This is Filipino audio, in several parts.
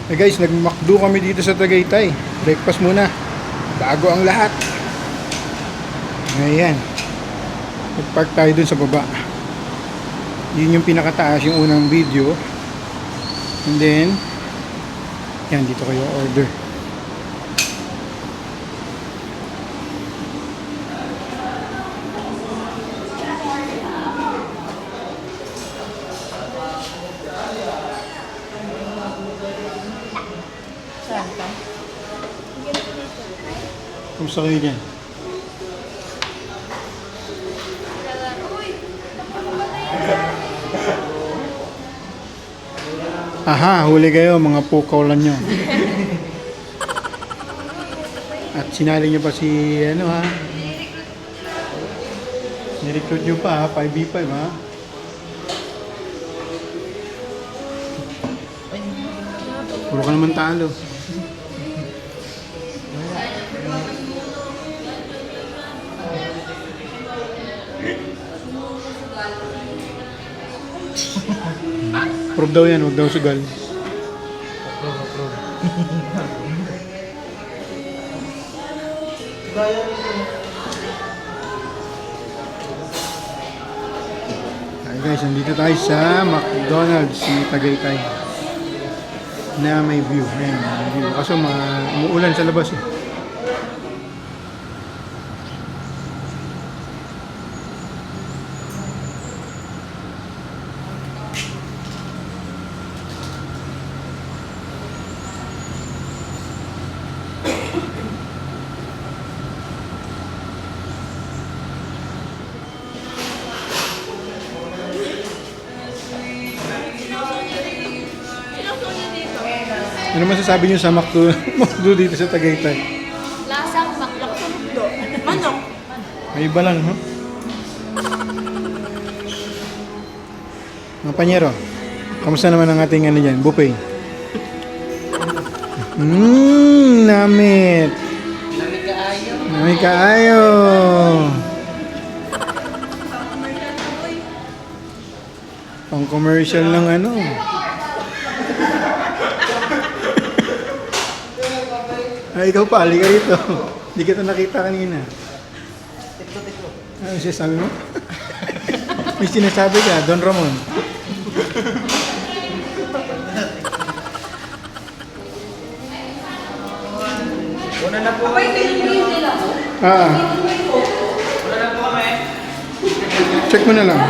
Guys, nag-McDo kami dito sa Tagaytay. Breakfast muna. Bago ang lahat. Ayan. Nag-park tayo dun sa baba. Yun yung pinakataas, yung unang video. And then, yan, dito kayo order. Kumusta kayo dyan? Aha, huli kayo mga pukaw lang nyo. At sinali nyo pa si ano ha? Nirecruit nyo pa ha? 5v5 ha? Puro ka naman talo. Prove daw yan, huwag daw sugal. Hi guys, nandito tayo sa McDonald's sa Tagaytay na may view. Ayan, may view. Kaso umuulan sa labas eh. Ano masasabi niyo sa McDo dito sa Tagaytay? Lasang maklak sa mundo. Manok. May iba lang, no? Mga panyero, kamusta naman ang ating ano dyan, buffet? Namit! Namit kaayo! Pang commercial ng ano. Ay, ikaw pa, halika rito. Hindi kita nakita kanina. Ano siya sabi mo? May sinasabi ka, Don Ramon. Una na po kami. Ah. Una na po kami. Check mo na lang.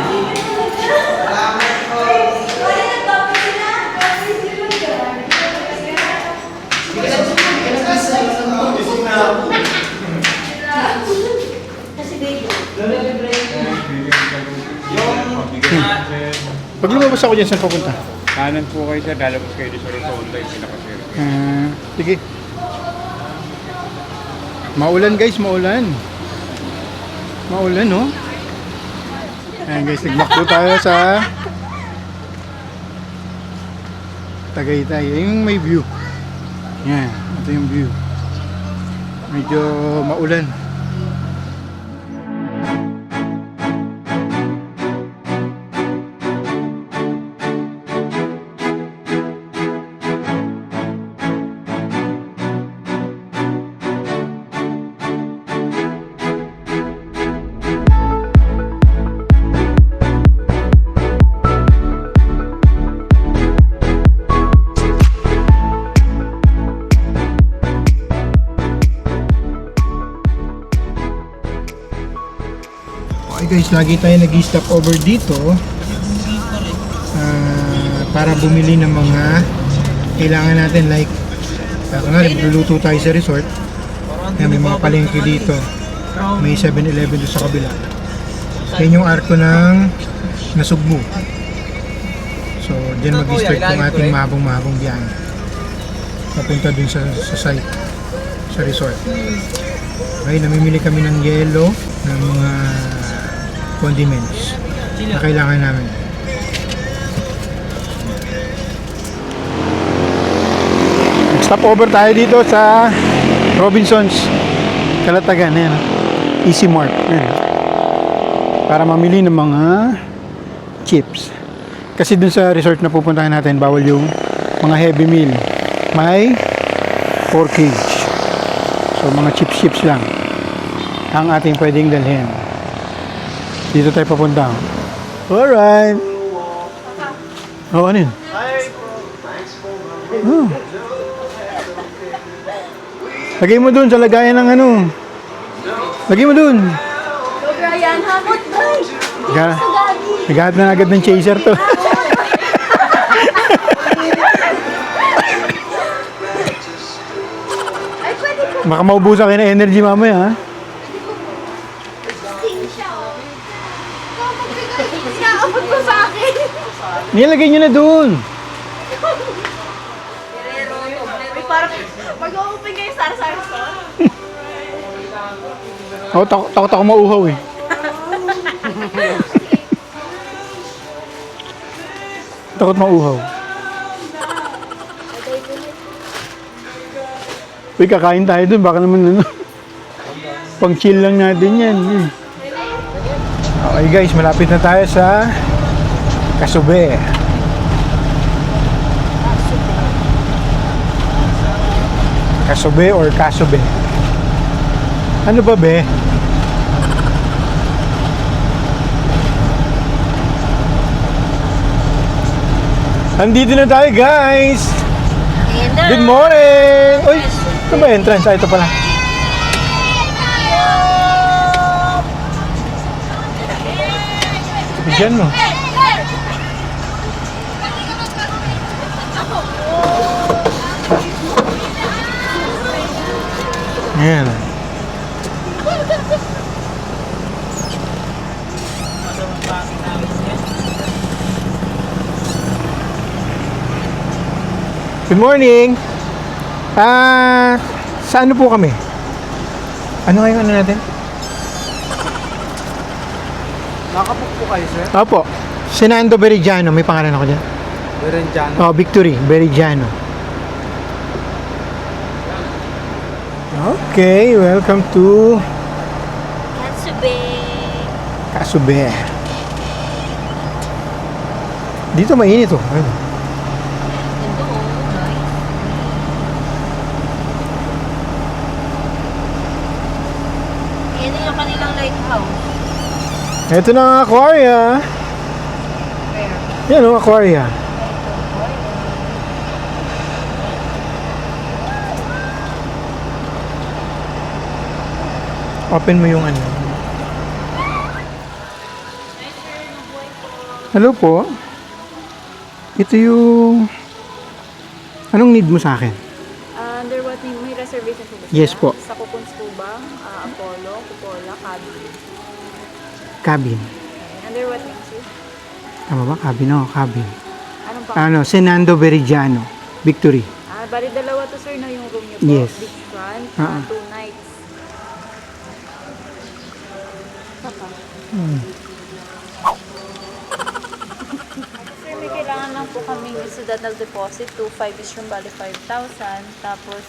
Pag lumabas ako dyan, saan pupunta? Kanan po kayo sir, lalabas kayo dito sa Rotonda yung pinaka-sir. Sige. Maulan guys, maulan. Maulan, no? Ayan guys, nagmakto tayo sa Tagaytay. Yung may view. Yan, ito yung view. Medyo maulan. Okay guys, lagi tayo nag-stop over dito para bumili ng mga kailangan natin, like kunwari magluluto tayo sa resort. Ayan, may mga palengke dito, may 7-Eleven doon sa kabila. Yan yung arko ng Nasugbu. So dyan mag-start yung ating mahabang biyahe papunta dun sa site, sa resort. Okay, namimili kami ng yelo, ng mga condiments na kailangan namin. Stop over tayo dito sa Robinsons Calatagan. Ayan, Easy Mart. Ayan. Para mamili ng mga chips. Kasi dun sa resort na pupuntahan natin, bawal yung mga heavy meal. may 4 cage. So mga chips lang ang ating pwedeng dalhin. Dito tayo papunta. Alright. Oh, ano yun? Oh. Lagay mo dun sa lagayan ng ano. Lagay mo dun. Brian, hamot ba? Naghahat na agad ng chaser to. Ay, pwede ko. Baka maubusan kayo ng energy mamaya, ha? Sing siya, oh. Sinaabot mo sa akin. Nilagay nyo na dun. Ay, parang mag-open kayo sa store. Ako, takot ako mauhaw eh. Takot mauhaw. Uy, kakain tayo dun. Baka naman ano. Pang chill lang natin yan. Okay guys, malapit na tayo sa Kasube. Kasube or Kasube? Ano ba be? Andito na tayo guys! Good morning! Uy, ito ba entrance? Ah, ito pala. Diyan mo. Ayan. Good morning! Sa ano po kami? Ano ngayong ano natin? Nakabook po kayo, sir? Opo. Senando Veridiano. May pangalan ako dyan. Berenjano. Oh, Victory. Veridiano. Okay, welcome to Kasube. Kasube. Dito mainit oh. Ayun. Yan yung kanilang lighthouse. Ito na ang aquaria. Yan o, aquaria. Open mo yung ano. Hello po. Ito yung... Anong need mo sa akin? Under what name? May reservation po ba sila? Yes po. Sa Kukuns po ba? Apollo, Cupola, Cabin. Cabin. Under what name, sir? Tama ba? Cabin o, cabin. Anong pa? Ano, Senando Veridiano. Victory. Bali dalawa to, sir, na yung room niyo po. Yes. Beachfront, Ah. 2 nights. Papa. Sir, may kailangan lang po kaming incidental deposit. 2.5 is yung bali 5,000. Tapos,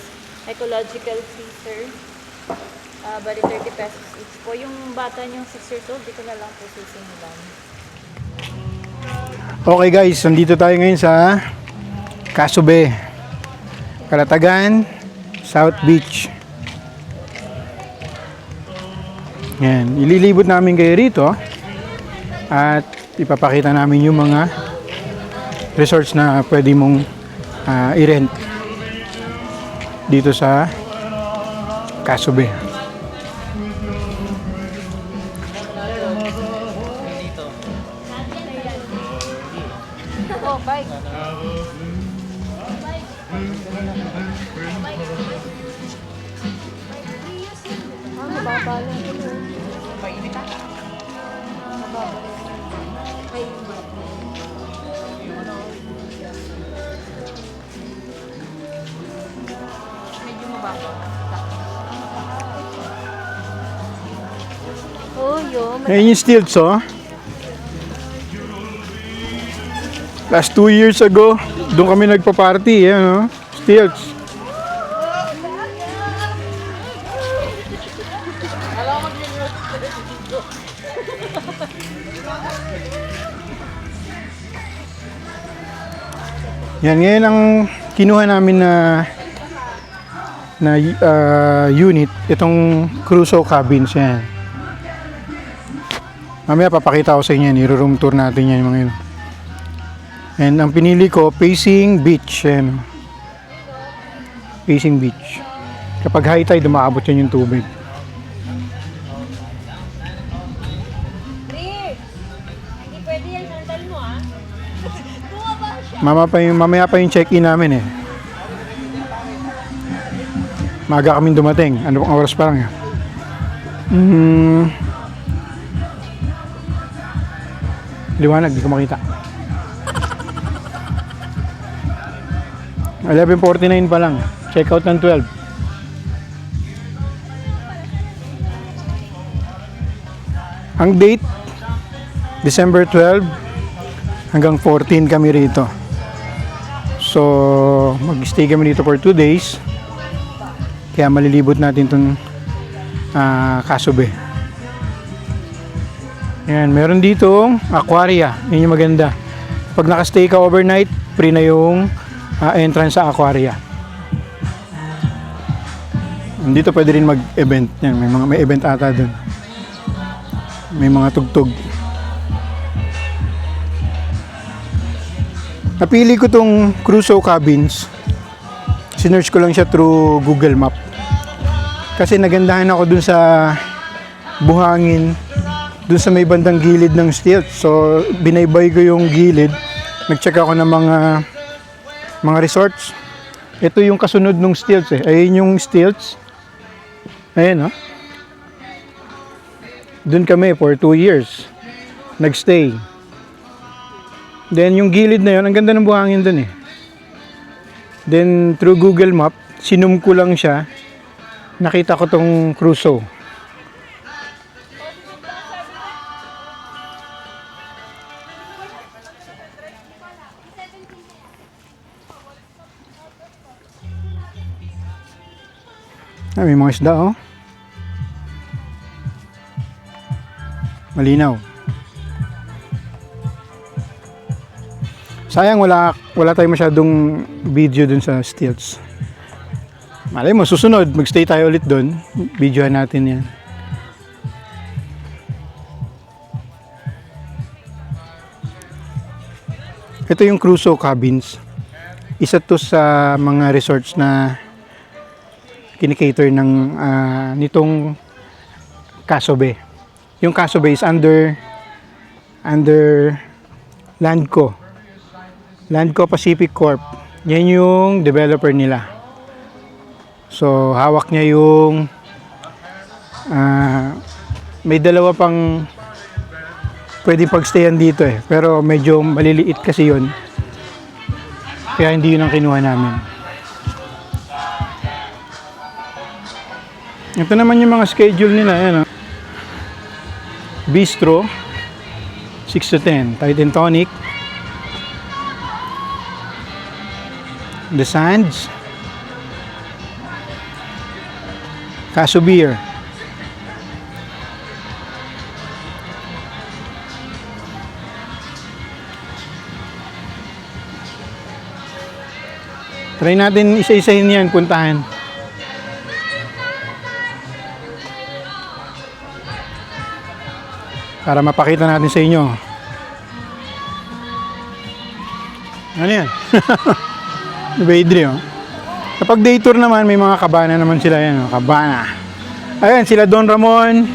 ecological fee, sir. Bali 30 pesos each po. Yung bata niyong 6 years old, di ko na lang po susunod. Okay guys, nandito tayo ngayon sa Kasube, Kalatagan, South Beach. Yan, ililibot namin kayo rito at ipapakita namin yung mga resorts na pwede mong i-rent dito sa Kasube. Oh, bye. Mababa lang ito. Mainit ka? Mababa lang. Ay, medyo mababa. Oh, yun. Ngayon yung stilts, oh. Last 2 years ago, doon kami nagpa-party, no? Stilts. Yan, ngayon ang kinuha namin na unit, itong Crusoe cabins yan. Mamaya papakita ko sa inyo yan, i-room tour natin yan mga yun. And ang pinili ko, facing beach. Yan. Facing beach. Kapag high tide, umaabot yan yung tubig. Hindi pwede yan, sandal mo ah. Mamaya pa yung check-in namin eh. Maaga kaming dumating. Ano pang oras pa lang yan? 'Liwanag, di ko makita. 11:49 pa lang. Check out ng 12. Ang date, December 12 hanggang 14 kami rito. So, mag-stay kami dito for 2 days. Kaya malilibot natin itong Kasube. Ayan, meron ditong aquaria. Yun yung maganda. Pag nakastay ka overnight, free na yung entrance sa aquaria. Dito pwede rin mag-event. Yan, may event ata dun. May mga tugtog. Napili ko tong Crusoe cabins. Sinearch ko lang siya through Google Map. Kasi nagandahan ako dun sa buhangin, dun sa may bandang gilid ng stilts. So, binaybay ko yung gilid. Nag-check ako ng mga resorts. Ito yung kasunod ng stilts eh. Ayun yung stilts. Ayun oh. Dun kami for 2 years. Nag-stay. Then yung gilid na yun, ang ganda ng buhangin dun eh. Then through Google Map, sinum ko lang siya. Nakita ko tong Crusoe. May mga isda oh. Malinaw. Sayang wala tayong masyadong video dun sa stilts. Malay mo, susunod, magstay tayo ulit dun. Videohan natin yan. Ito yung Crusoe cabins. Isa to sa mga resorts na kinikater ng nitong Kasube. Yung Kasube is under Landco. Landco Pacific Corp. Yan yung developer nila. So, hawak niya yung may dalawa pang pwede pagstayan dito eh. Pero medyo maliliit kasi yun. Kaya hindi yun ang kinuha namin. Ito naman yung mga schedule nila. Yan, oh. Bistro 6 to 10. Titan Tonic. The Sands. Kaso Beer. Try natin isa-isahin yan, puntahan. Para mapakita natin sa inyo. Ano yan? Baydre, oh. Kapag day tour naman, may mga kabana naman sila yan, oh. Kabana. Ayan, sila Don Ramon,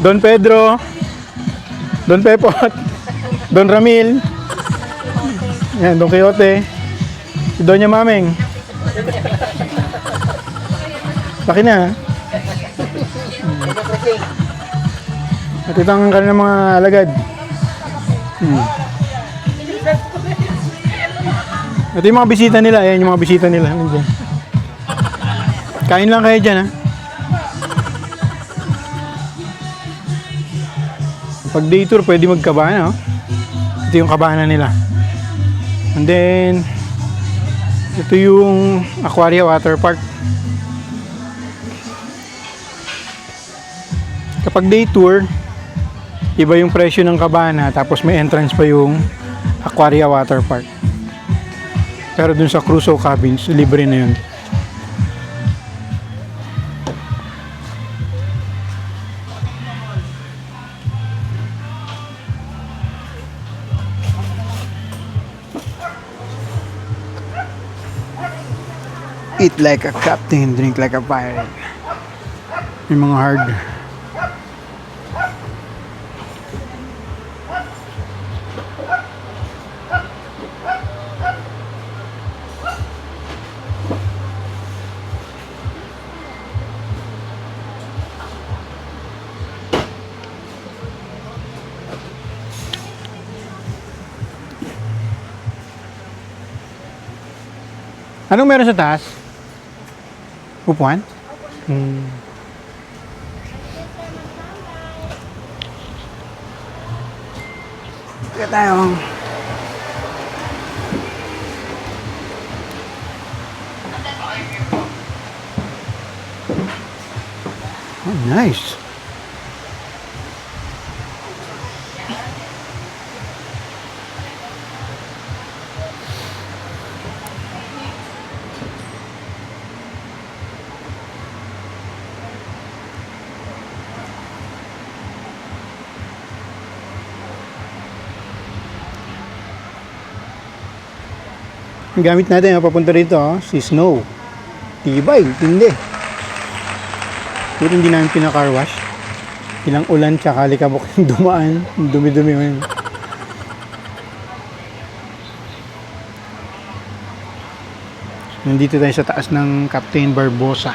Don Pedro, Don Pepot, Don Ramil, ayan, Don Quixote, si Doña Mameng. Laki na, ha? At ito ang kanilang mga alagad. Ito yung mga bisita nila. Ayan yung mga bisita nila. Nandiyan. Kain lang kayo dyan, ha? Pag day tour, pwede magkabana, oh. Ito yung kabana nila. And then, ito yung Aquaria Water Park. Kapag day tour, iba yung presyo ng kabana, tapos may entrance pa yung Aquaria Water Park. Pero dun sa Crusoe Cabins, libre na yun. Eat like a captain, drink like a pirate. Yung mga hard. Anong meron sa taas? Upuan? Kaya tayo. Oh, nice. Ang gamit natin papunta rito, si Snow. Tibay, tindi. Pero hindi namin pina-car wash. Ilang ulan tsaka likabok yung dumaan. Dumi-dumi yun. Nandito tayo sa taas ng Captain Barbosa.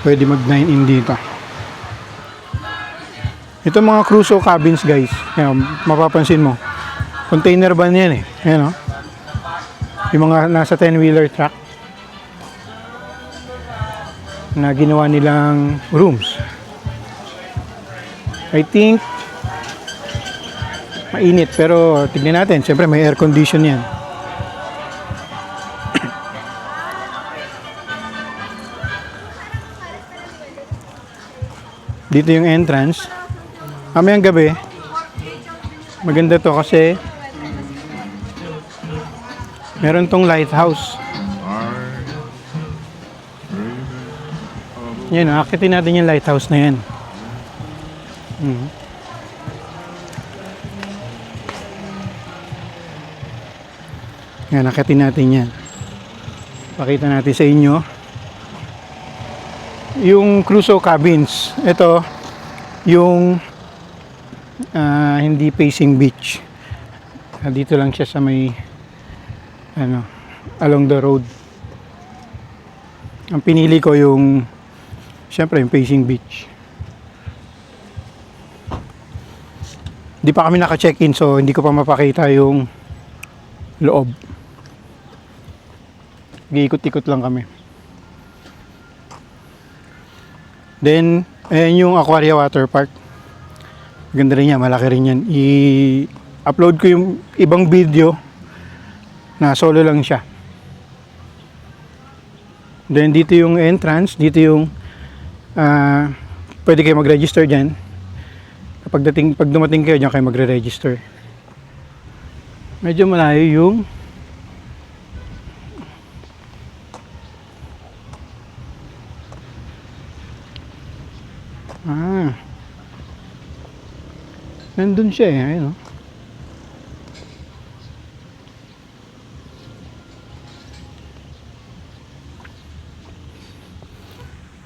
Pwede mag 9-in dito. Ito mga Crusoe Cabins guys. Yan, mapapansin mo. Container van yan eh. Ayan o. Yung mga nasa 10-wheeler truck na ginawa nilang rooms. I think mainit pero tignan natin. Siyempre may air condition yan. Dito yung entrance. Mamayang gabi, maganda to kasi meron tong lighthouse. Yan, akitin natin yung lighthouse na yan. Yan, akitin natin yan. Pakita natin sa inyo yung Crusoe Cabins. Ito yung hindi facing beach. Dito lang siya sa may along the road. Ang pinili ko yung syempre yung facing beach. Di pa kami naka-check-in so hindi ko pa mapakita yung loob. Giikot-ikot lang kami. Then ayan yung Aquaria Water Park. Ganda rin yan, malaki rin yan. I-upload ko yung ibang video na solo lang siya. Then dito yung entrance, dito yung pwede kayo mag-register dyan. Pag dumating kayo dyan kayo magre-register. Medyo malayo yung nandun siya eh, ayun o.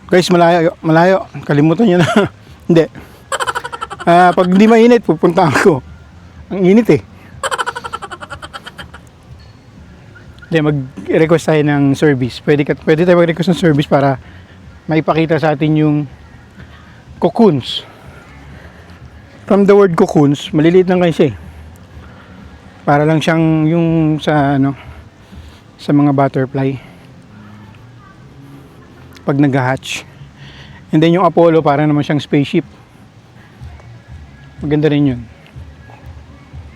Guys, malayo. Kalimutan nyo na. Hindi. Pag hindi mainit, pupunta ako. Ang init eh. Hindi, mag-request tayo ng service. Pwede tayo mag-request ng service para maipakita sa atin yung cocoons. From the word cocoons, maliliit lang kasi. Para lang siyang yung sa sa mga butterfly. Pag nag-hatch. And then yung Apollo para naman siyang spaceship. Maganda rin yun.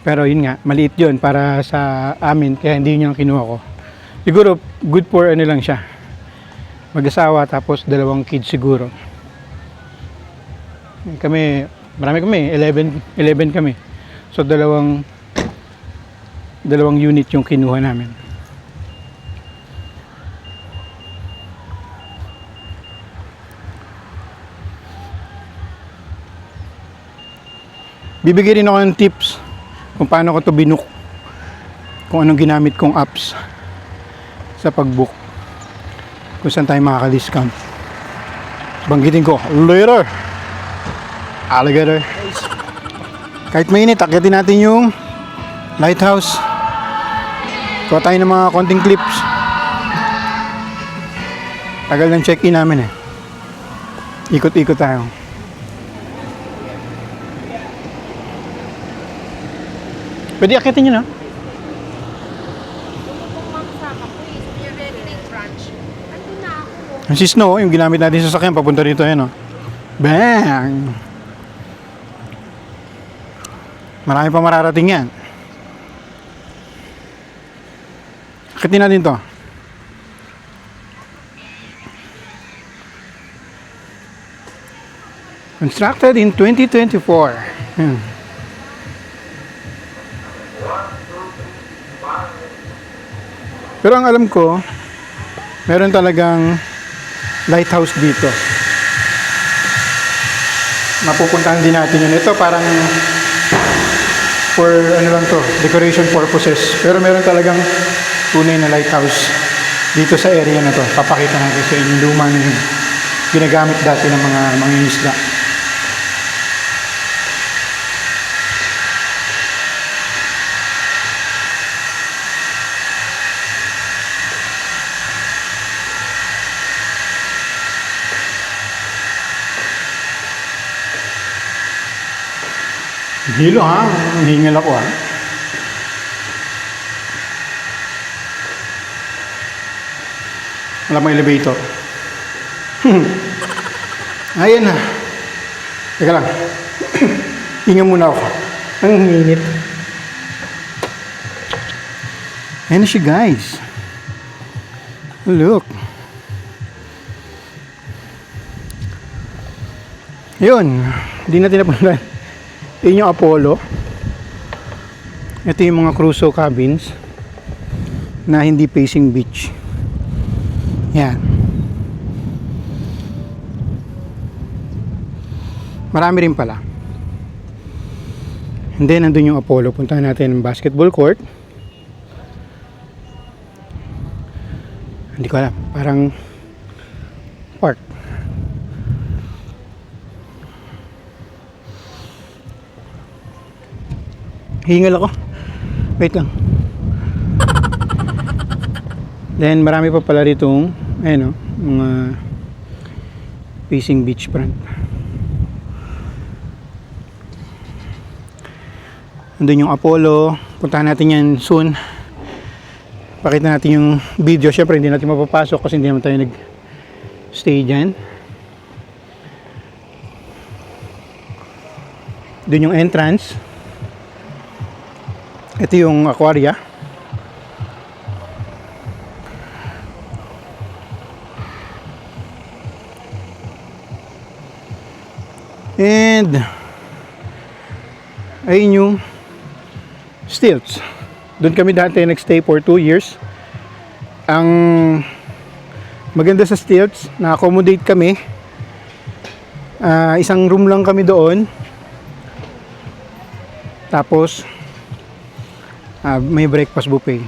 Pero yun nga, maliit yun para sa amin kaya hindi yun yung kinuha ko. Siguro good for lang siya. Mag-asawa tapos 2 kids siguro. Kami Marami kami, 11 kami. So dalawang unit yung kinuha namin. Bibigyan rin ako ng tips kung paano ko to binook, kung anong ginamit kong apps sa pag-book, kung saan tayo makaka-discount. Banggitin ko later. Alligator. Kahit mainit, akyatin natin yung lighthouse. Kuha tayo ng mga konting clips. Tagal ng check-in namin eh. Ikot-ikot tayo. Pwede akyatin nyo na. Yung si Snow, yung ginamit natin sa sasakyan, papunta rito yan, oh. Bang! Marami pa mararating yan. Akitin natin to. Constructed in 2024. Pero ang alam ko, meron talagang lighthouse dito. Mapupuntahan din natin yun. Ito parang for ano lang to, decoration purposes. Pero meron talagang tunay na lighthouse dito sa area na to. Papakita natin sa inyo luma na yun. Ginagamit dati ng mga mangingisda. Hilo ha, hingal ako ha. Wala pang elevator. Ayan na. Teka lang. Hinga muna ako. Ang init. Ayan na siya guys. Look. Yun. Hindi natin napunta. Yun yung Apollo. Ito yung mga cruiso cabins na hindi facing beach. Yan. Marami rin pala. And then nandun yung Apollo. Puntahan natin ang basketball court. Hindi ko alam. Parang park. Hingal ako. Wait lang. Then marami pa pala ritong ayun, mga facing beach front. Andun yung Apollo. Puntahan natin yan soon. Pakita natin yung video. Syempre hindi natin mapapasok kasi hindi naman tayo nag-stay dyan. Dun yung entrance. Ito yung aquaria. And ayun yung stilts. Doon kami dati nag-stay for 2 years. Ang maganda sa stilts, na-accommodate kami. Isang room lang kami doon. Tapos may breakfast buffet.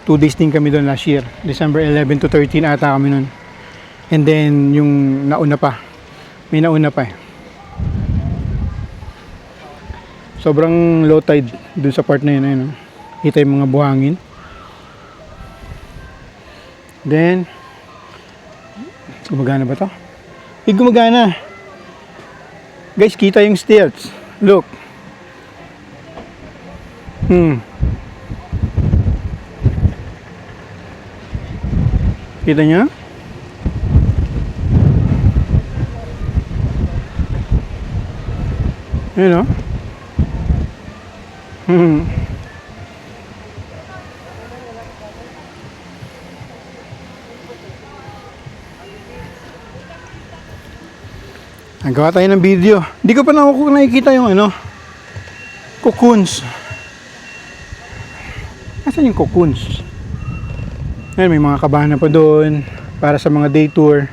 2 days din kami doon last year. December 11 to 13 ata kami noon. And then yung nauna pa. May nauna pa eh. Sobrang low tide dun sa part na yun. Ayun, kita yung mga buhangin. Then gumagana ba to? Gumagana. Guys, kita yung stilts. Look. Kita nyo? Ayun o. Gawa tayo ng video. Hindi ko pa nakikita yung cocoons. Nasaan yung cocoons? Ayan, may mga kabana pa doon para sa mga day tour.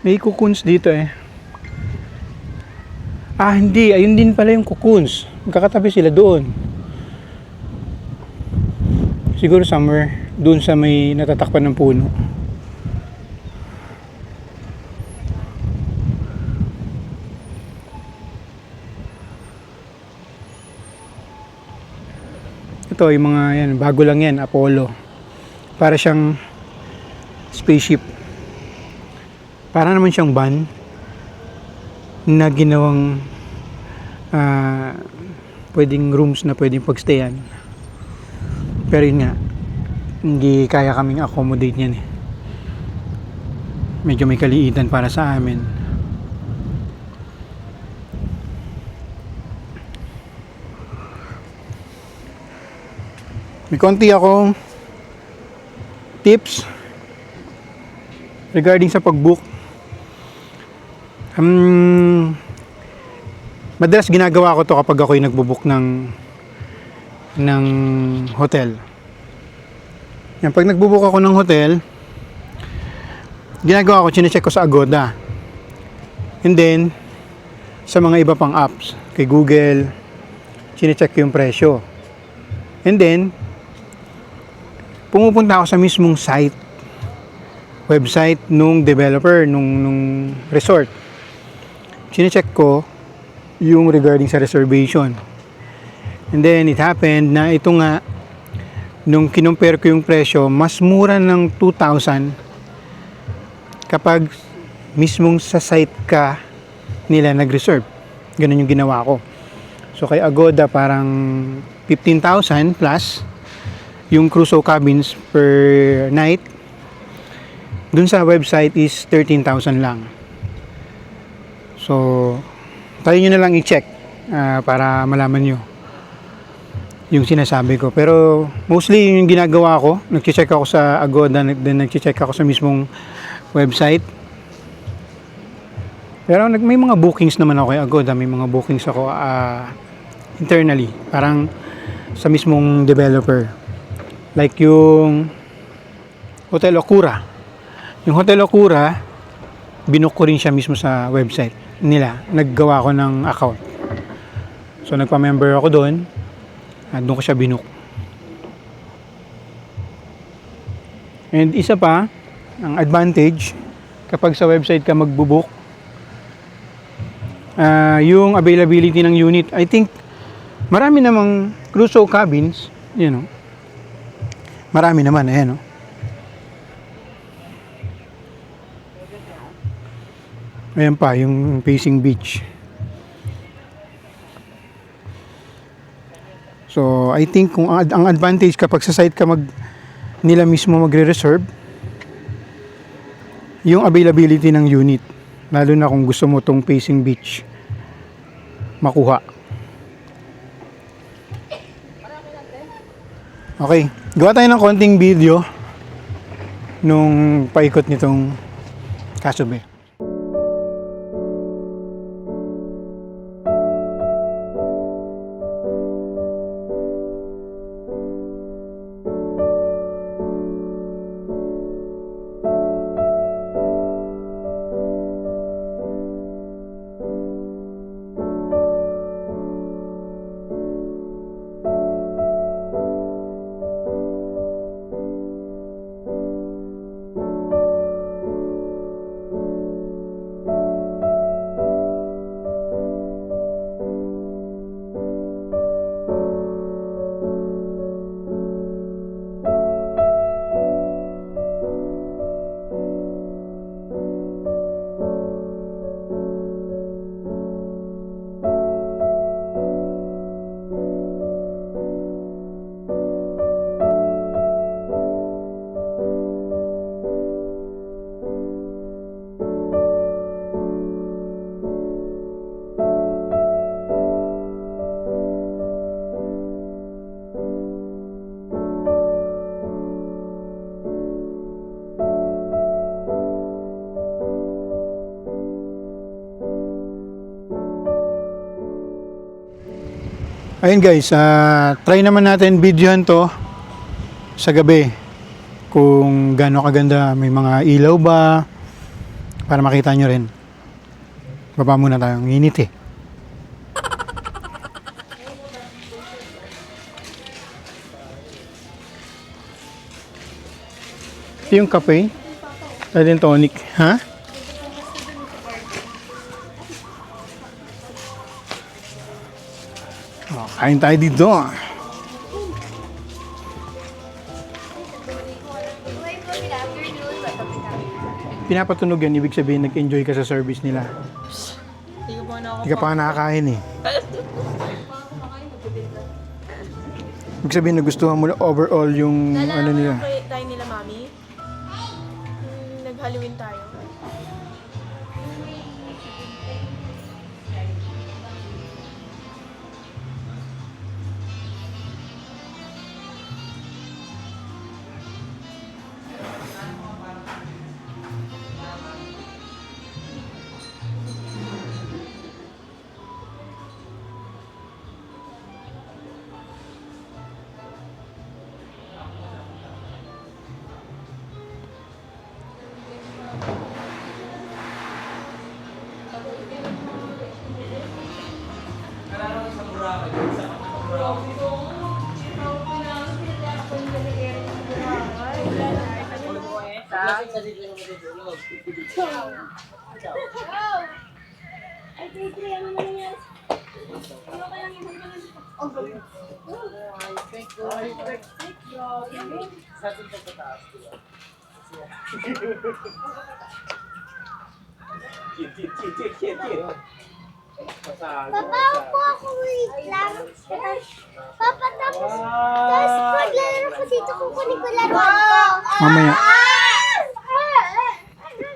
May cocoons dito eh. Hindi. Ayun din pala yung cocoons. Magkakatabi sila doon. Siguro somewhere doon sa may natatakpan ng puno. Ito yung mga yan, bago lang yan, Apollo. Para siyang spaceship. Para naman siyang van na ginawang pwedeng rooms na pwedeng pagstayan. Pero yun nga, hindi kaya kaming accommodate niyan eh. Medyo may kaliitan para sa amin. May konti akong tips regarding sa pag-book. Madalas ginagawa ko to kapag ako'y nagbo-book ng hotel. Yan, pag nagbo-book ako ng hotel, ginagawa ko, chine-check ko sa Agoda. And then, sa mga iba pang apps, kay Google, chine-check ko yung presyo. And then, pumupunta ako sa mismong website nung developer, nung resort. Chine-check ko yung regarding sa reservation. And then, it happened na ito nga, nung kinumpare ko yung presyo, mas mura ng 2,000 kapag mismong sa site ka nila nag-reserve. Ganun yung ginawa ko. So kay Agoda parang 15,000 plus yung Crusoe cabins per night. Dun sa website is 13,000 lang. So tayo nyo na lang i-check para malaman nyo yung sinasabi ko. Pero mostly yung ginagawa ko, nag-check ako sa Agoda, then nag-check ako sa mismong website. Pero may mga bookings naman ako kay Agoda, may mga bookings ako internally, parang sa mismong developer. Like yung Hotel Okura. Yung Hotel Okura, binook ko rin siya mismo sa website nila. Naggawa ko ng account. So nagpa-member ako doon. Doon ko siya binook. And isa pa, ang advantage kapag sa website ka magbo-book, yung availability ng unit. I think marami namang Crusoe cabins, marami naman, ayan, ayan pa yung facing beach. So I think kung ang advantage kapag sa site ka nila mismo magre-reserve, yung availability ng unit, lalo na kung gusto mo tong facing beach makuha. Okay, gawa tayo ng konting video nung paikot nitong Casio Bay. Ayun guys, try naman natin videohan to sa gabi. Kung gaano kaganda, may mga ilaw ba, para makita nyo rin. Baba muna tayo, ang init eh. Ito yung kape. Ito din tonic. Ha? Oh, kain tayo dito. Pinapatunog yan, ibig sabihin nag-enjoy ka sa service nila. Hindi ka pa nga nakakain eh. Ibig sabihin nagustuhan mo na overall yung ano nila. Tayo nila, mami. Nag-Halloween tayo. Papa, upo ako, wait lang. Papa, tapos maglaro ko dito, kukunin ko laruan ko. Mamaya.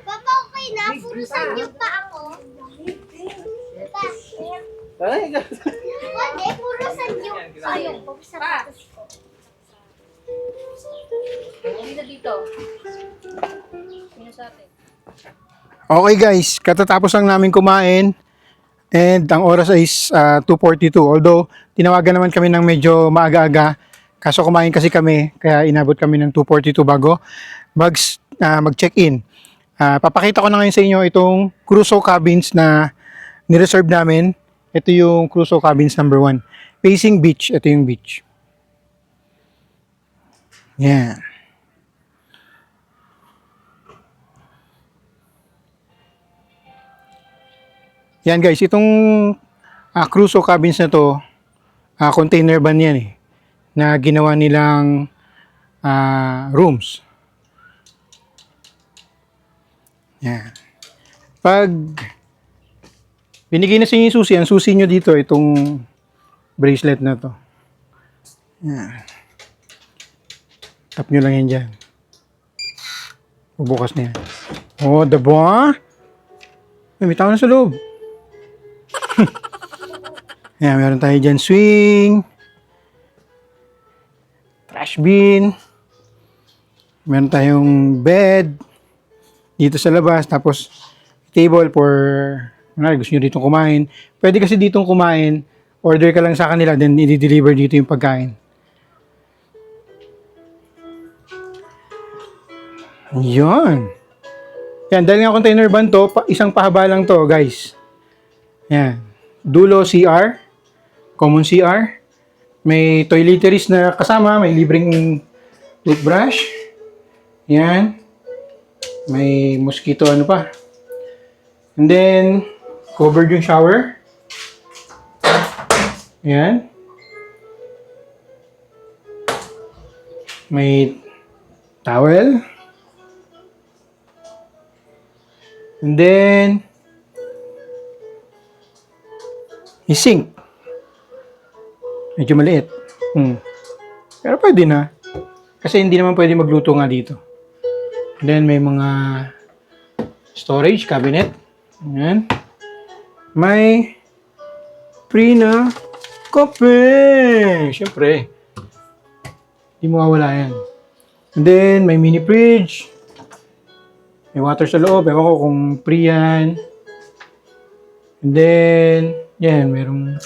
Papa, okay na? Puro sanyo pa ako. Pa. Hindi, puro sanyo. Ayun, sapatos ko. Okay guys, katatapos lang namin kumain. And ang oras is 2:42. Although, tinawagan naman kami ng medyo maaga-aga. Kaso kumain kasi kami, kaya inabot kami ng 2:42 bago mag-check-in. Papakita ko na ngayon sa inyo itong Crusoe Cabins na nireserve namin. Ito yung Crusoe Cabins number 1. Facing beach. Ito yung beach. Yan. Yan guys, itong Crusoe Cabins na to, container van yan eh, na ginawa nilang rooms. Yan. Pag binigay na sa inyo yung susi, ang susi nyo dito, itong bracelet na to. Yan. Tap nyo lang yan dyan. Bubukas na yan. Oh, diba? May tao na sa loob. Ayan, meron tayo dyan swing, trash bin, meron tayong bed dito sa labas, tapos table for gusto nyo ditong kumain. Pwede kasi ditong kumain, order ka lang sa kanila, then i-deliver dito yung pagkain. Yan. Yan, dahil nga container van to, isang pahaba lang to guys. Yan. Dulo CR, common CR, may toiletries na kasama, may libreng toothbrush, yan, may mosquito ano pa, and then covered yung shower, yan, may towel, and then yung sink. Medyo maliit. Pero pwede na. Kasi hindi naman pwede magluto nga dito. And then may mga storage cabinet. Ayan. May free na kape. Siyempre. Hindi mawawala yan. And then may mini fridge. May water sa loob. Ewan ko kung free yan. And then yan, merong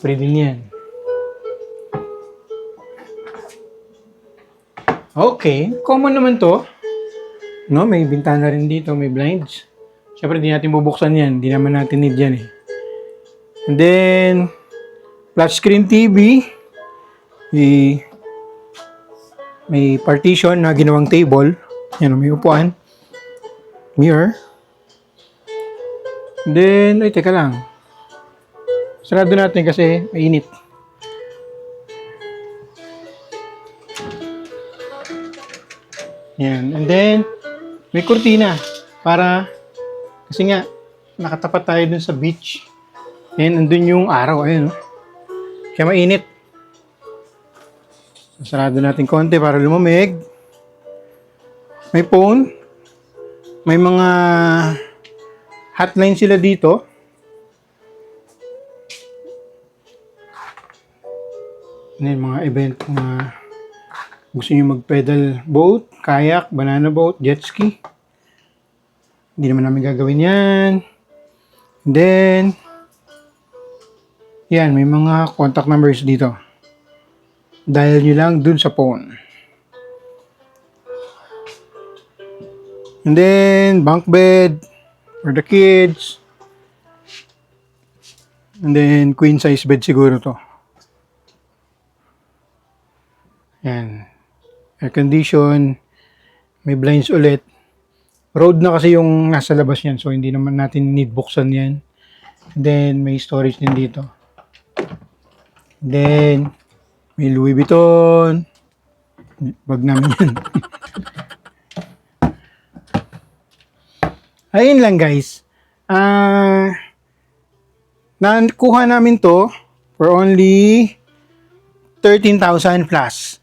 Free din yan. Okay, common naman to. No, may bintana rin dito, may blinds. Siyempre, di natin bubuksan yan. Di naman natin need yan eh. And then, flat screen TV. May partition na ginawang table. Yan, may upuan. Mirror. And then, ay, teka lang. Sarado natin kasi mainit. Yan. And then, may kurtina para, kasi nga, nakatapat tayo dun sa beach. And andun yung araw. Ayun, oh. Kaya mainit. Sarado natin konti para lumamig. May phone. May mga hotline sila dito. Ano yung mga event na gusto nyo mag-pedal boat, kayak, banana boat, jet ski. Hindi naman namin gagawin yan. And then, yan, may mga contact numbers dito. Dial nyo lang dun sa phone. And then, bunk bed for the kids. And then, queen size bed siguro to. Yan. Air condition. May blinds ulit. Road na kasi yung nasa labas yan. So, hindi naman natin need buksan yan. And then, may storage din dito. And then, may Louis Vuitton. Bag namin yan. Ayun lang guys. Nakuha namin to for only 13,000 plus.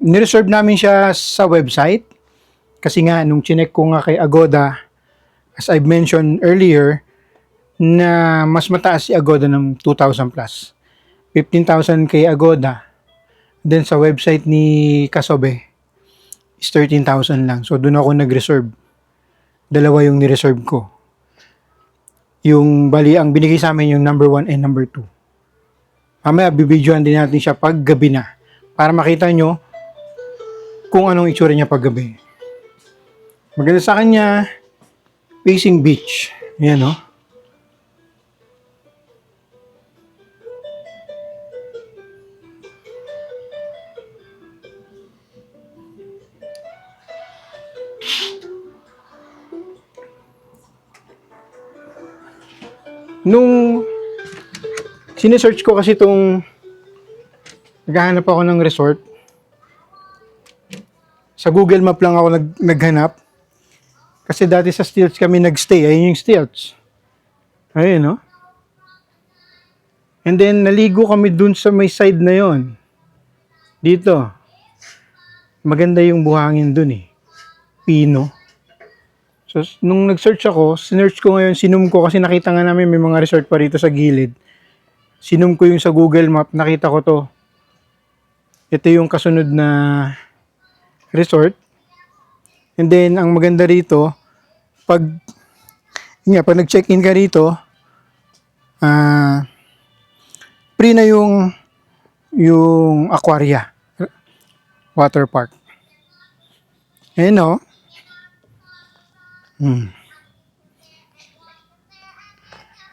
Nireserve namin siya sa website kasi nga nung chinek ko nga kay Agoda, as I've mentioned earlier, na mas mataas si Agoda ng 2,000 plus. 15,000 kay Agoda. Then sa website ni Kasobe is 13,000 lang. So doon ako nag-reserve. Dalawa yung ni-reserve ko. Yung bali ang binigay sa amin yung number 1 and number 2. Mamaya bibidyohan din natin siya pag gabi na para makita nyo kung anong itsura niya pag gabi. Maganda sa kanya facing beach. Ayan, no? Nung sinesearch ko kasi itong naghahanap ako ng resort, sa Google Map lang ako naghanap kasi dati sa Stilts kami nagstay. Ayun yung Stilts. Ayun, no? And then naligo kami dun sa may side na yon. Dito. Maganda yung buhangin dun eh. Pino. So, nung nag-search ako, sinearch ko ngayon, sinum ko kasi nakita nga namin may mga resort pa rito sa gilid. Sinum ko yung sa Google Map, nakita ko to. Ito yung kasunod na resort. And then, ang maganda rito, pag nag-check-in ka rito, free na yung aquaria, water park. Ayun, no?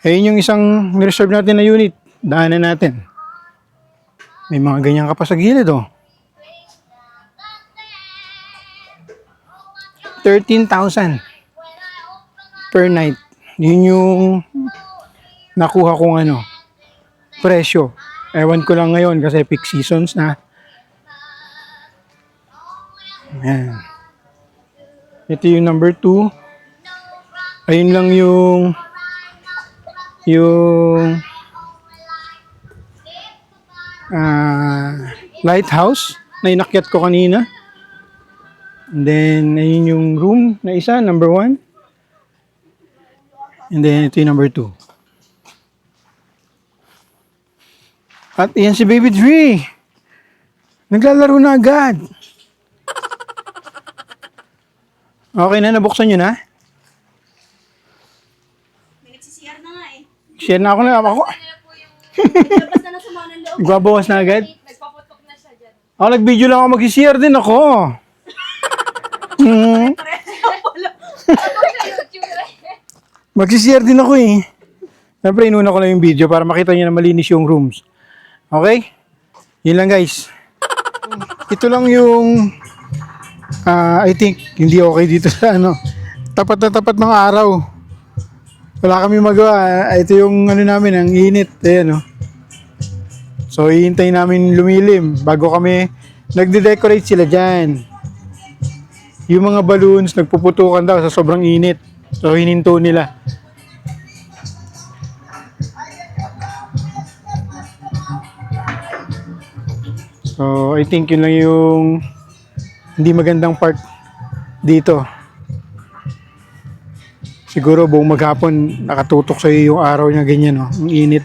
Ayun yung isang reserve natin na unit. Daanan natin. May mga ganyan ka pa sa gilid, oh. 13,000 per night. Yun yung nakuha kong presyo. Ewan ko lang ngayon kasi peak seasons na. Ayan. Ito yung number 2. Ayun lang yung lighthouse na inakyat ko kanina. And then, ayun yung room na isa, number 1. And then, ito yung number 2. At yan si Baby Dre. Naglalaro na agad. Okay na, nabuksan nyo na? May nagsisiyar na nga eh. Share na ako na. Labas na ng sama ng loob. Nagbabawas na agad? Nagpaputok na siya dyan. Ako nag-video lang ako, mag-share din ako. Hmm. Mag-share din ako eh. Siyempre, inuna ko lang yung video para makita nyo na malinis yung rooms. Okay? Yun lang guys. Ito lang yung I think hindi okay dito sa ano. Tapat na tapat ng araw. Wala kami magawa. Ito yung ano namin, ang init. Ayan, oh. So, hihintay namin lumilim bago kami nagde-decorate sila dyan. Yung mga balloons, nagpuputukan daw sa sobrang init. So, hininto nila. So, I think yun lang yung hindi magandang part dito. Siguro buong maghapon nakatutok sa iyo yung araw niya ganyan, no? Ang init.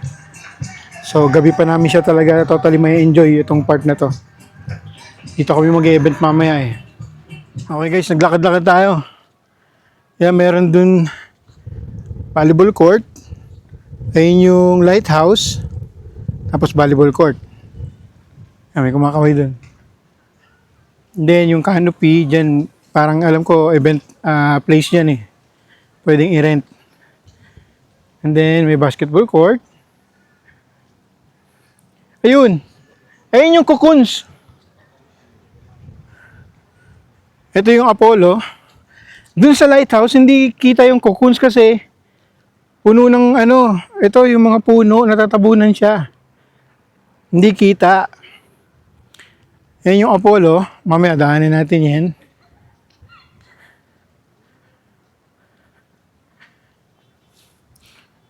So, gabi pa namin siya talaga totally may enjoy itong part na to. Dito kami mag-event mamaya eh. Okay guys, naglakad-lakad tayo. Yan, meron dun volleyball court. Ayun yung lighthouse. Tapos volleyball court. Yan, may kumakaway dun. Then yung canopy, dyan, parang alam ko, event place dyan eh. Pwedeng i-rent. And then may basketball court. Ayun. Ayun yung cocoons. Ito yung Apollo. Dun sa lighthouse, hindi kita yung cocoons kasi puno ng ano, ito yung mga puno, natatabunan siya. Hindi kita. Yan yung Apollo. Mamaya daanin natin yan.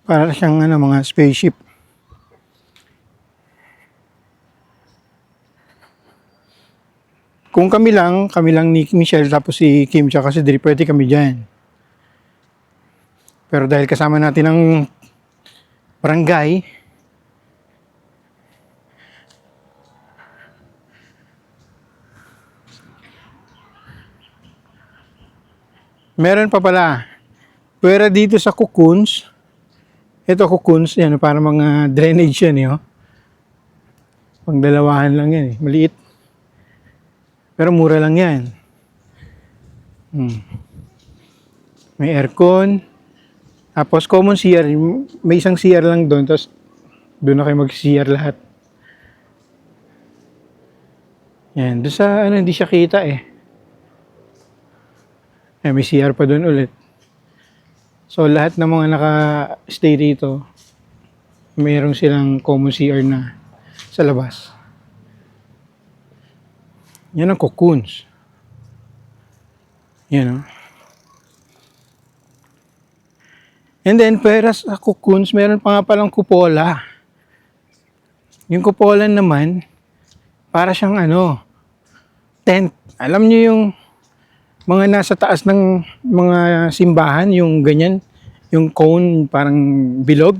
Para siyang ano, mga spaceship. Kung kami lang ni Michelle tapos si Kim tsaka si Dri, pwede kami dyan. Pero dahil kasama natin ang barangay, meron pa pala. Pwera dito sa cocoons. Ito cocoons, yan, para mga drainage yan, eh, oh. Pangdalawahan lang yan, eh. Maliit. Pero mura lang yan. May aircon. Tapos common CR. May isang CR lang doon. Tapos doon na kayo mag-CR lahat. Yan. Doon sa ano, hindi siya kita eh. May CR pa doon ulit. So lahat ng mga naka-stay dito, mayroong silang common CR na sa labas. Yan ang cocoons. Yan, oh. And then, pera sa cocoons, meron pa nga palang kupola. Yung kupola naman, para siyang ano, tent. Alam niyo yung mga nasa taas ng mga simbahan, yung ganyan, yung cone, parang bilog.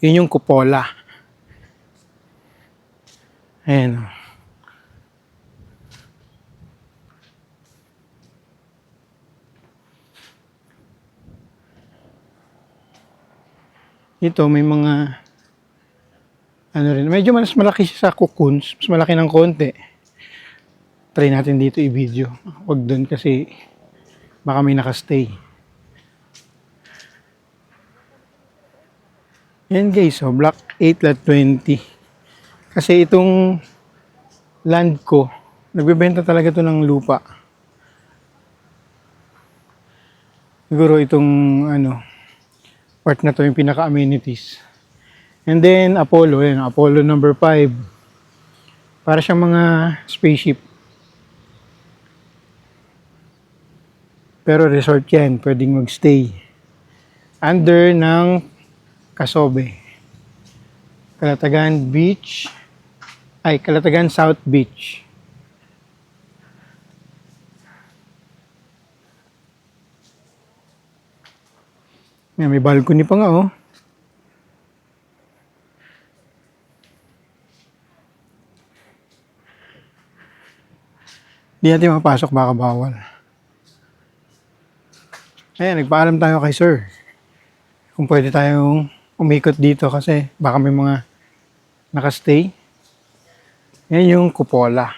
Yun yung kupola. Ayan, oh. Ito may mga ano rin, medyo mas malaki siya sa cocoons, mas malaki ng konti. Try natin dito i-video. Huwag doon kasi baka may nakastay. Yan guys, oh, block 8 lot 20. Kasi itong land ko, nagbebenta talaga to ng lupa. Siguro itong ano, part na to yung pinaka-amenities. And then, Apollo. Yan, Apollo number 5. Para siyang mga spaceship. Pero resort yan. Pwedeng magstay. Under ng Casobe. Calatagan Beach. Ay, Calatagan South Beach. Yan, may balcony pa nga, oh. Di natin mapasok, baka bawal. Ayan, nagpaalam tayo kay sir. Kung pwede tayong umikot dito kasi baka may mga nakastay. Yan yung kupola.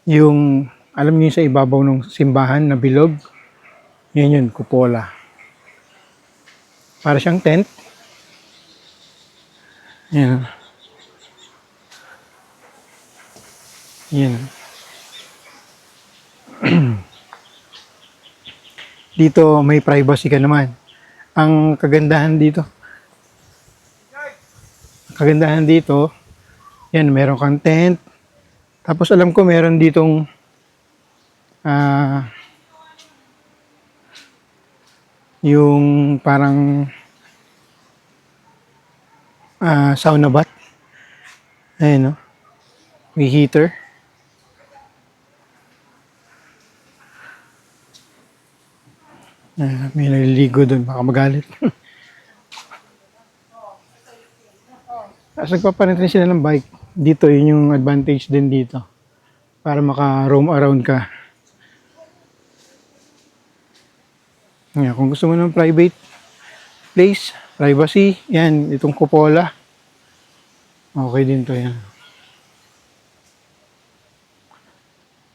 Yung, alam niyo sa ibabaw ng simbahan na bilog, yan yun, kupola. Para siyang tent. Yan. Yan. Dito may privacy ka naman. Ang kagandahan dito, yan, meron kang tent. Tapos alam ko meron ditong yung parang sauna bath. Ayun, no? May heater. May naliligo doon, baka magalit. Tapos nagpaparent rin sila ng bike. Dito, yun yung advantage din dito. Para maka-roam around ka. Yan, kung gusto mo ng private place, privacy, yan, itong kupola. Okay din to, yan.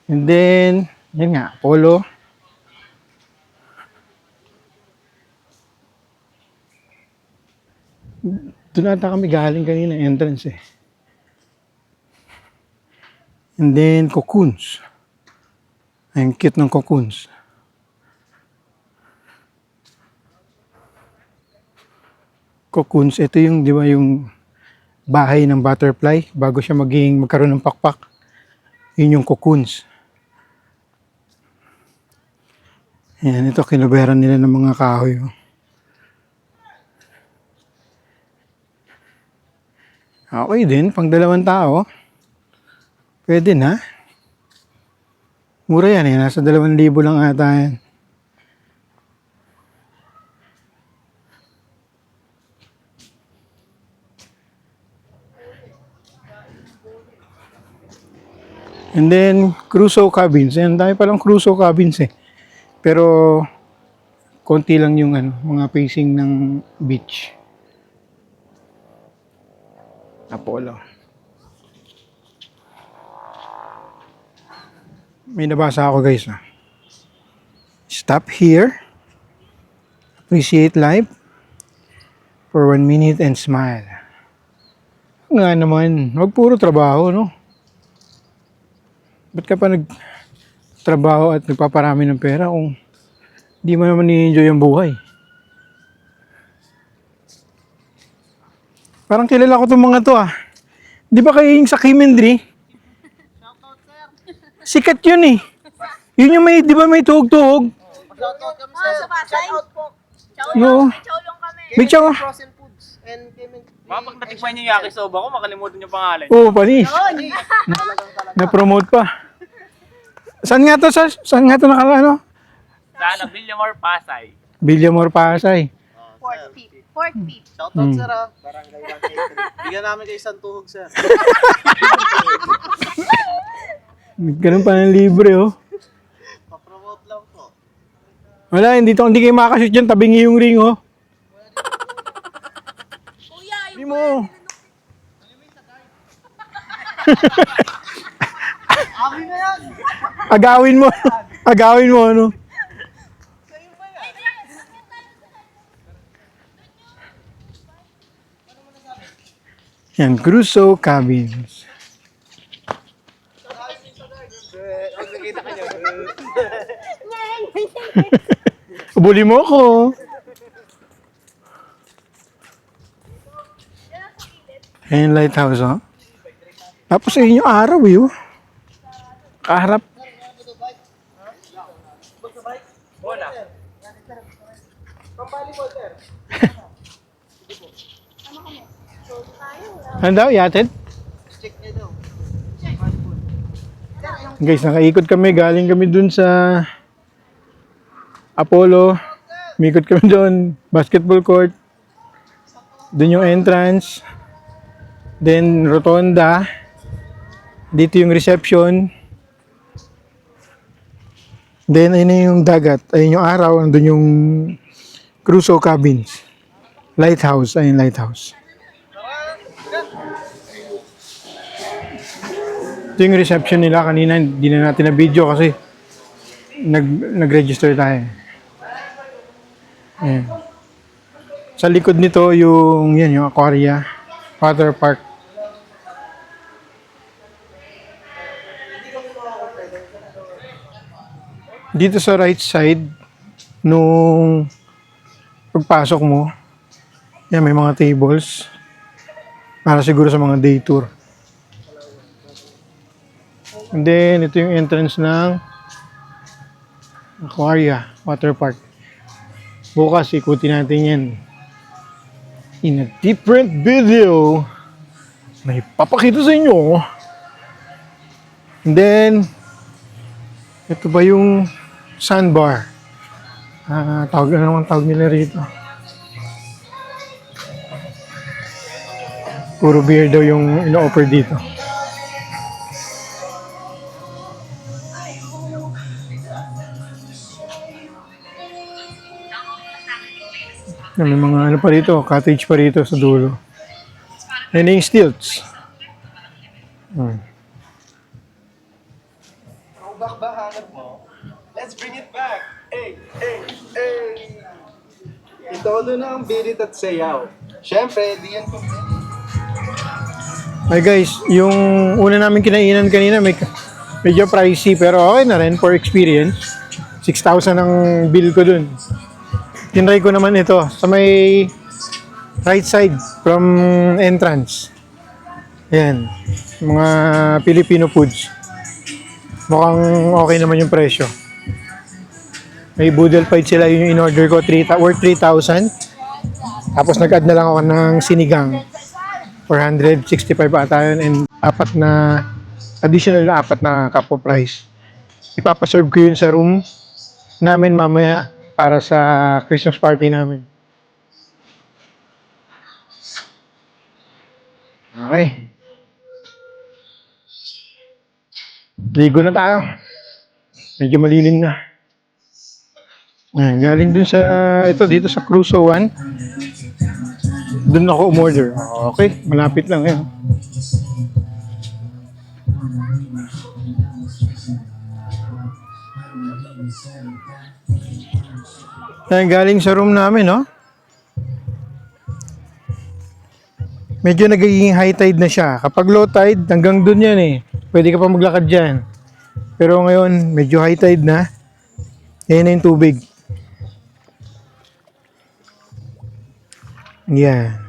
And then, yan nga, Apollo. Doon ata kami galing kanina, entrance eh. And then, cocoons. Ang cute ng cocoons. Cocoons, ito yung, di ba, yung bahay ng butterfly bago siya magkaroon ng pakpak. Yun yung cocoons. Yan, ito, kinuberan nila ng mga kahoy. Oh. Okay din, pang 2 tao. Pwede na. Mura yan eh, nasa 2,000 lang ata yan. And then, Crusoe cabins. Yan, dami palang Crusoe cabins eh. Pero, konti lang yung mga facing ng beach. Apollo. May nabasa ako guys. Stop here. Appreciate life for 1 minute and smile. Nga naman, wag puro trabaho, no? Ba't ka pa nagtrabaho at nagpaparami ng pera kung di mo naman i-enjoy ang buhay? Parang kilala ko itong mga to ah. Di ba kayo yung sa Kimendri? Sikat yun eh. Yun yung may, di ba may tuhog-tuhog? Shoutout kami sa Shoutout po. No. Chow kami. May chow. Frozen foods and payment. Mga pag natikman niyo yung yakisoba ko, makalimutan yung pangalan. Oo, panis. Na-promote pa. Saan nga to nakala, Sana, Villamor, Pasay. Villamor, Pasay. Pork beef. Pork beef. Shoutout sir ah. Barangay 183. Bigyan namin kayo isang tuhog sir. Ganun pa ng libre, oh. Pa-promote lang po. Wala, hindi kayo makakashoot dyan. Tabingi yung ring, oh. Kuya, Hindi mo. Amin na yan! Agawin mo. Agawin mo, ano. Yan, Crusoe cabins. Ubuli mo ako. Ayan, lighthouse, oh. Tapos ayun yung araw, eh, oh. Kaharap. Ano daw, yatid? Check nyo daw. Guys, nakaikot kami. Galing kami dun sa Apollo. Mikot kami doon. Basketball court. Dun yung entrance. Then, rotonda. Dito yung reception. Then, ayun na yung dagat. Ayun yung araw. Andun yung Crusoe cabins. Lighthouse. Ayun, lighthouse. Ito yung reception nila. Kanina hindi na natin na video kasi nag-register tayo. Ayan. Sa likod nito yung Aquaria Water Park. Dito sa right side nung pagpasok mo, yan, may mga tables para siguro sa mga day tour. And then, ito yung entrance ng Aquaria Water Park. Bukas, ikutin natin yan. In a different video, may papakita sa inyo. And then, ito ba yung sandbar? Tawag nila rito. Puro beer daw yung ino-offer dito. May mga ano pa rito, cottage pa rito sa dulo. Yan yung stilts. Throwback ba hanap mo? Let's bring it back! Hey! Hey! Hey! Ito na ang birit at sayaw. Siyempre, di yan Hi guys, yung una namin kinainan kanina medyo pricey pero okay na rin for experience. 6,000 ang bill ko dun. Tinry ko naman ito sa may right side from entrance. Ayan, mga Filipino foods. Mukhang okay naman yung presyo. May boodle fight sila, yun yung in-order ko, worth 3,000. Tapos nag-add na lang ako ng sinigang. 465 ata yun and additional na 4 na cup of rice. Ipapaserve ko yun sa room namin mamaya para sa Christmas party namin. Okay. Ligo na tayo. Medyo malilim na. Galing dun sa, dito sa Crusoe 1. Dun ako umorder. Okay, malapit lang yan. Galing sa room namin, no? Medyo nagiging high tide na siya. Kapag low tide, hanggang dun yan eh. Pwede ka pa maglakad dyan. Pero ngayon, medyo high tide na. Yan na yung tubig. Yan.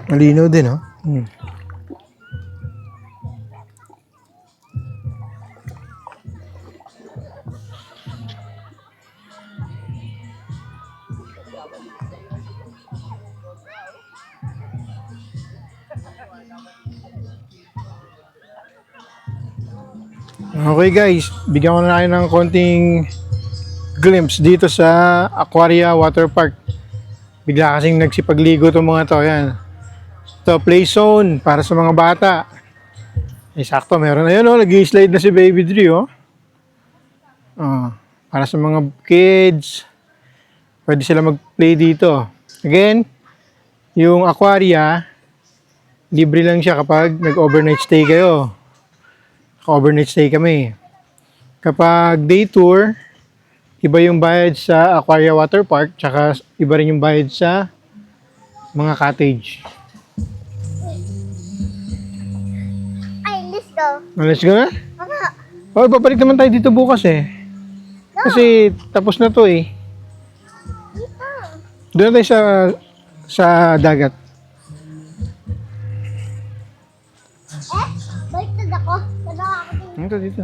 Malinaw din, oh. Okay guys, bigyan ko na kayo ng konting glimpse dito sa Aquaria Water Park. Bigla kasing nagsipagligo itong mga to. Yan. Ito, play zone para sa mga bata. Sakto, meron na yun, oh. Nag-i-slide na si Baby Dre, oh. Para sa mga kids. Pwede sila mag-play dito. Again, yung Aquaria, libre lang siya kapag nag-overnight stay kayo. Overnight stay kami. Kapag day tour, iba yung bayad sa Aquaria Water Park, tsaka iba rin yung bayad sa mga cottage. Ay, let's go. Let's go na? Mama, Oh, babalik naman tayo dito bukas eh. Kasi tapos na to eh. Doon tayo sa dagat. baliktad ako. Wala ako din. Dito, dito.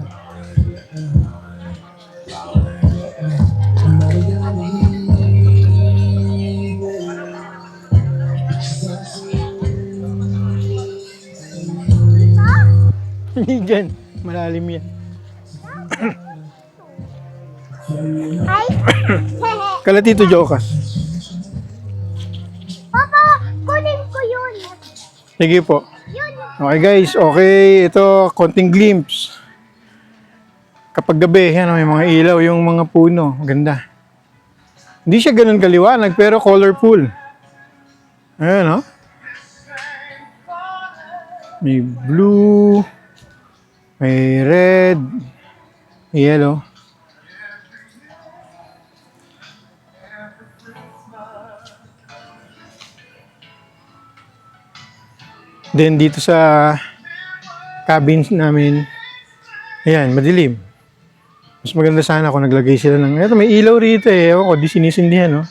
Hindi dyan. Malalim yan. Ay, Kalatito Jokas. Papa, kunin ko yun. Sige po. Yun. Okay guys, okay. Ito, konting glimpse. Kapag gabi, yan, may mga ilaw yung mga puno. Ganda. Hindi siya ganun kaliwanag, pero colorful. Ayan, oh. May blue, may red, may yellow. Then dito sa cabins namin, ayan, madilim. Mas maganda sana kung naglagay sila ng, eto may ilaw rito eh, ewan ko, di sinisindihan, no?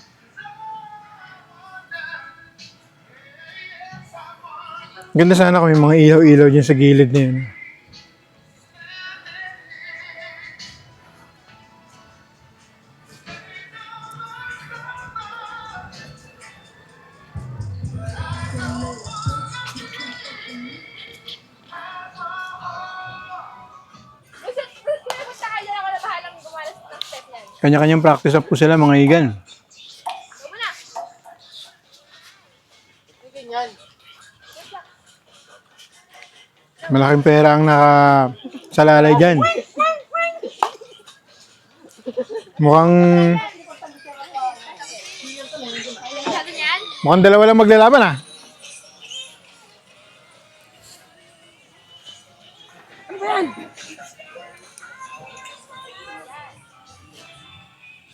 Ganda sana kung may mga ilaw-ilaw dyan sa gilid na yun. Kanya-kanyang practice up po sila mga igan. Malaking pera ang nakasalalay dyan. Mukhang dalawa lang maglalaban ah.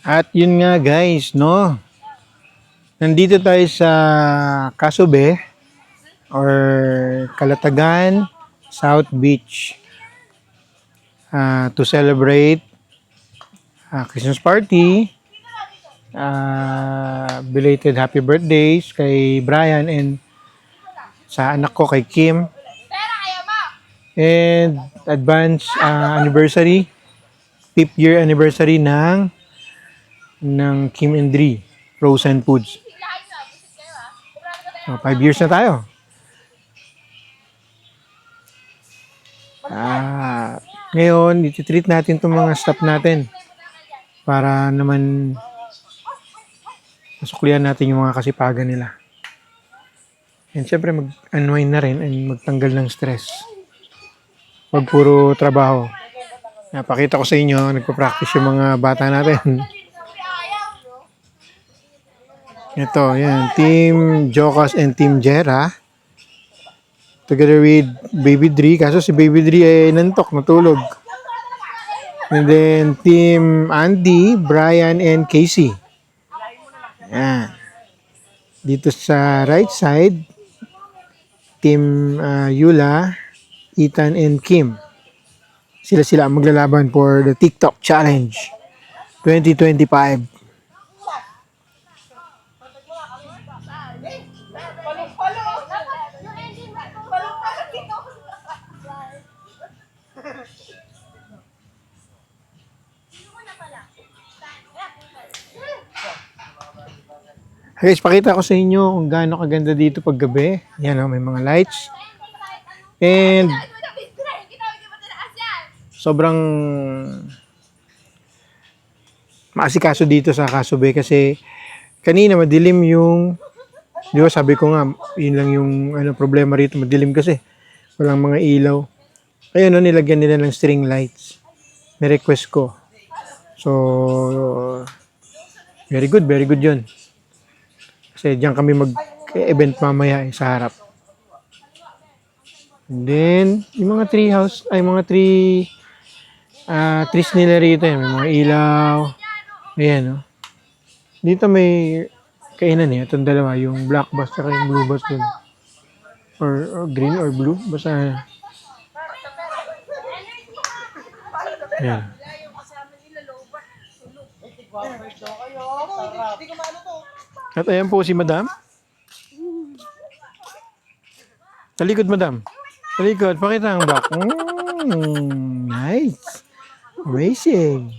At yun nga guys, no? Nandito tayo sa Kasube or Calatagan South Beach to celebrate Christmas party, belated happy birthdays kay Brian and sa anak ko kay Kim, and advance anniversary, 5th year anniversary ng Kim and Dri Frozen Foods. So, 5 years na tayo. Ngayon, iti-treat natin itong mga staff natin para naman masuklian natin yung mga kasipagan nila. And syempre, mag-unwind na rin and magtanggal ng stress. Huwag puro trabaho. Napakita ko sa inyo, nagpa-practice yung mga bata natin. Ito, yan. Team Jocas and Team Jera. Together with Baby Dri. Kaso si Baby Dri ay nantok, natulog. And then, Team Andy, Brian, and Casey. Yan. Dito sa right side, Team Yula, Ethan, and Kim. Sila ang maglalaban for the TikTok Challenge 2025. Guys, pakita ko sa inyo kung gaano kaganda dito pag gabi. Yan, may mga lights. And sobrang maasikaso dito sa Kasube kasi kanina madilim yung, di ba sabi ko nga, yun lang yung problema rito, madilim kasi. Walang mga ilaw. Kaya nilagyan nila ng string lights. May request ko. So, very good yun. Kasi diyan kami mag-event mamaya sa harap. And then, yung mga trees nila rito. May mga ilaw. Ayan, no? Dito may kainan eh. Itong dalawa, yung black bass at yung blue bass dun. Or green or blue. Basta, ayan. At ayan po si Madam. Talikod, Madam. Talikod, pakita ang back. Nice. Amazing.